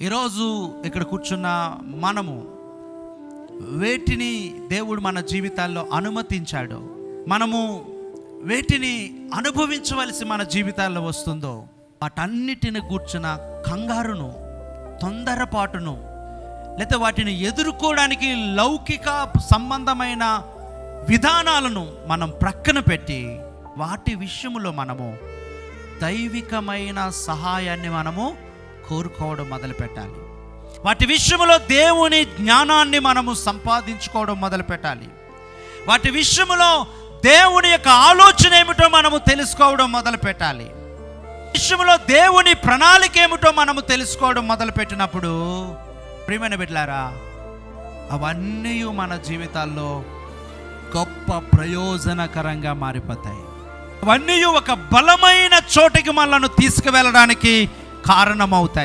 ఈరోజు ఇక్కడ కూర్చున్న మనము వేటిని దేవుడు మన జీవితాల్లో అనుమతించాడో, మనము వేటిని అనుభవించవలసి మన జీవితాల్లో వస్తుందో, వాటన్నిటిని కూర్చున్న కంగారును, తొందరపాటును, లేకపోతే వాటిని ఎదుర్కోవడానికి లౌకిక సంబంధమైన విధానాలను మనం ప్రక్కన పెట్టి వాటి విషయంలో మనము దైవికమైన సహాయాన్ని మనము కోరుకోవడం మొదలుపెట్టాలి. వాటి విషయంలో దేవుని జ్ఞానాన్ని మనము సంపాదించుకోవడం మొదలుపెట్టాలి. వాటి విషయంలో దేవుని యొక్క ఆలోచన ఏమిటో మనము తెలుసుకోవడం మొదలుపెట్టాలి. విషయంలో దేవుని ప్రణాళిక ఏమిటో మనము తెలుసుకోవడం మొదలుపెట్టినప్పుడు ప్రియమైన బిడ్డలారా, అవన్నీ మన జీవితాల్లో గొప్ప ప్రయోజనకరంగా మారిపోతాయి. అవన్నీ ఒక బలమైన చోటికి మనల్ని తీసుకువెళ్ళడానికి కారణమవుతాయి.